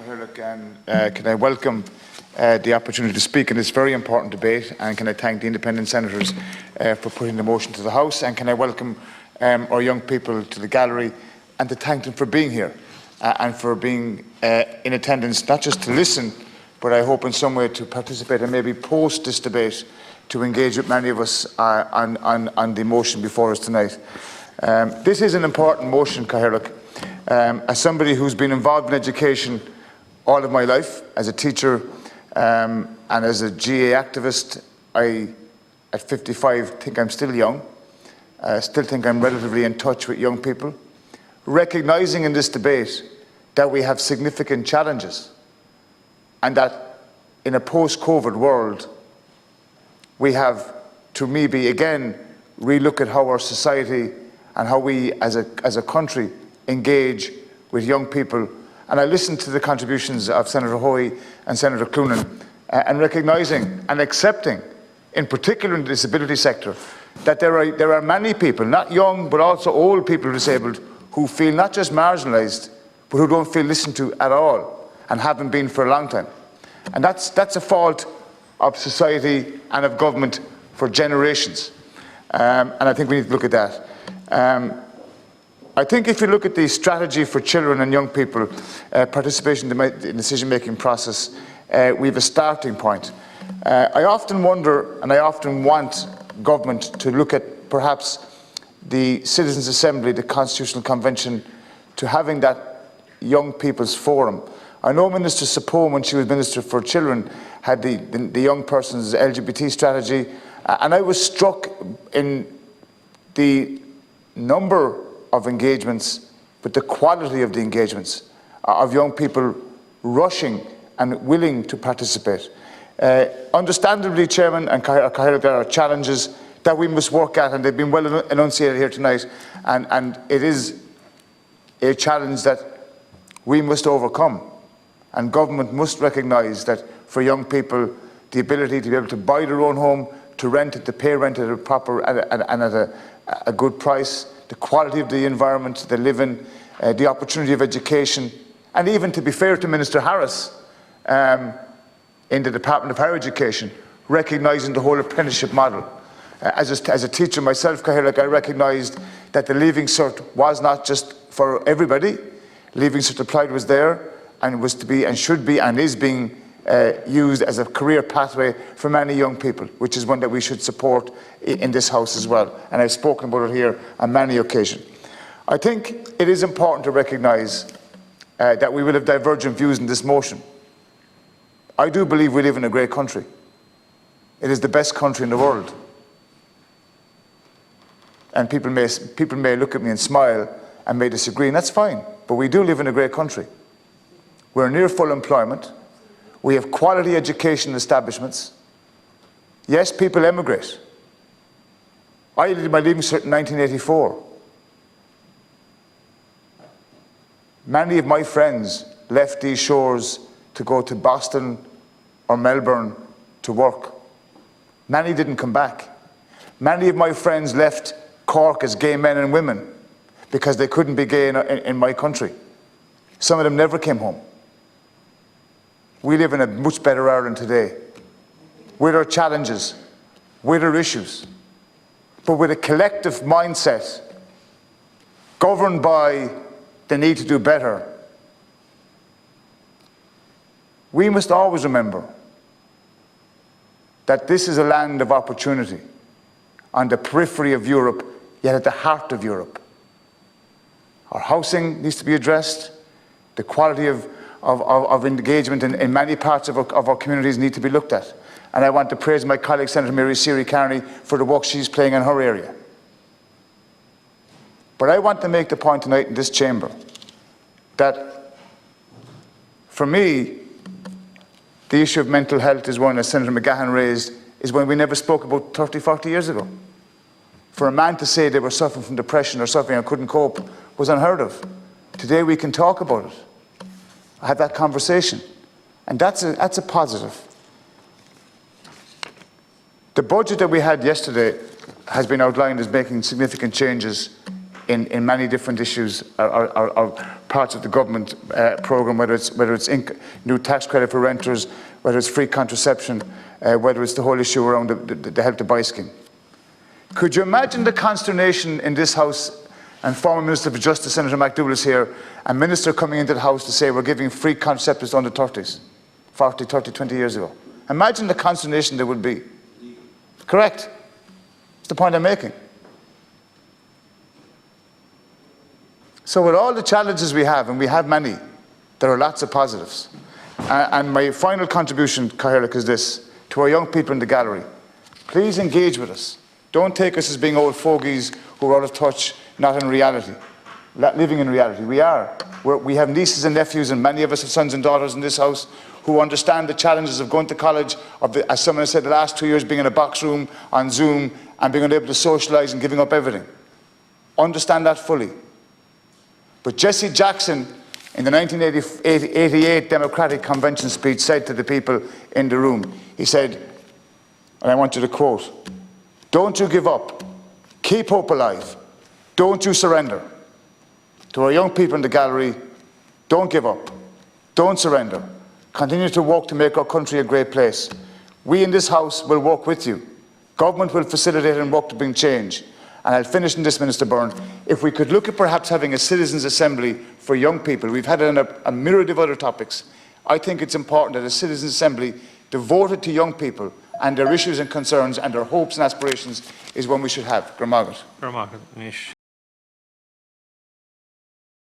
Cahill, and can I welcome the opportunity to speak in this very important debate, and can I thank the independent senators for putting the motion to the House, and can I welcome our young people to the gallery and to thank them for being here and for being in attendance, not just to listen, but I hope in some way to participate and maybe post this debate to engage with many of us on the motion before us tonight. This is an important motion, Cahill. As somebody who's been involved in education all of my life, as a teacher and as a GA activist, I, at 55, think I'm still young. I still think I'm relatively in touch with young people. Recognising in this debate that we have significant challenges and that in a post-COVID world, we have to maybe again relook at how our society and how we as a country engage with young people. And I listened to the contributions of Senator Hoy and Senator Cloonan, and recognising and accepting, in particular in the disability sector, that there are many people, not young but also old people disabled, who feel not just marginalised, but who don't feel listened to at all, and haven't been for a long time. And that's a fault of society and of government for generations. And I think we need to look at that. I think if you look at the strategy for children and young people, participation in the decision-making process, we have a starting point. I often wonder, and I often want government to look at perhaps the Citizens' Assembly, the Constitutional Convention, to having that young people's forum. I know Minister Sapone, when she was Minister for Children, had the young person's LGBT strategy, and I was struck in the number of engagements, but the quality of the engagements, of young people rushing and willing to participate. Understandably, Chairman and Cahill, there are challenges that we must work at, and they've been well enunciated here tonight, and it is a challenge that we must overcome. And government must recognise that for young people, the ability to be able to buy their own home, to rent it, to pay rent at a proper and at a good price, the quality of the environment they live in, the opportunity of education, and even, to be fair to Minister Harris, in the Department of Higher Education, recognising the whole apprenticeship model. As a teacher myself, Cahill, I recognised that the Leaving Cert was not just for everybody. Leaving Cert Applied was there and was to be and should be and is being used as a career pathway for many young people, which is one that we should support in this House as well. And I've spoken about it here on many occasions. I think it is important to recognise that we will have divergent views in this motion. I do believe we live in a great country. It is the best country in the world. And people may look at me and smile and may disagree, and that's fine. But we do live in a great country. We're near full employment. We have quality education establishments. Yes, people emigrate. I did my Leaving Cert in 1984. Many of my friends left these shores to go to Boston or Melbourne to work. Many didn't come back. Many of my friends left Cork as gay men and women because they couldn't be gay in my country. Some of them never came home. We live in a much better Ireland today, with our challenges, with our issues, but with a collective mindset governed by the need to do better. We must always remember that this is a land of opportunity on the periphery of Europe, yet at the heart of Europe. Our housing needs to be addressed. The quality of engagement in many parts of our communities need to be looked at. And I want to praise my colleague, Senator Mary Siri Carney, for the work she's playing in her area. But I want to make the point tonight in this chamber that, for me, the issue of mental health is one, as Senator McGahan raised, is one we never spoke about 30, 40 years ago. For a man to say they were suffering from depression or suffering and couldn't cope was unheard of. Today we can talk about it. I had that conversation, and that's a positive. The budget that we had yesterday has been outlined as making significant changes in many different issues or parts of the government programme, whether it's new tax credit for renters, whether it's free contraception, whether it's the whole issue around the Help to Buy scheme. Could you imagine the consternation in this House, and former Minister for Justice Senator McDougall is here, a minister coming into the House to say we're giving free contraceptives to under 30s, 40, 30, 20 years ago? Imagine the consternation there would be. Correct? That's the point I'm making. So with all the challenges we have, and we have many, there are lots of positives. And my final contribution, Cathaoirleach, is this: to our young people in the gallery, please engage with us. Don't take us as being old fogies who are out of touch, not in reality, not living in reality. We are. We have nieces and nephews, and many of us have sons and daughters in this House who understand the challenges of going to college, as someone said, the last 2 years being in a box room on Zoom and being unable to socialise and giving up everything. Understand that fully. But Jesse Jackson, in the 1988 Democratic Convention speech, said to the people in the room, he said, and I want you to quote, "Don't you give up. Keep hope alive. Don't you surrender." To our young people in the gallery, don't give up. Don't surrender. Continue to work to make our country a great place. We in this House will work with you. Government will facilitate and work to bring change. And I'll finish in this, Minister Byrne. If we could look at perhaps having a citizens' assembly for young people, we've had it on a myriad of other topics. I think it's important that a citizens' assembly devoted to young people and their issues and concerns and their hopes and aspirations is one we should have. Gramagat.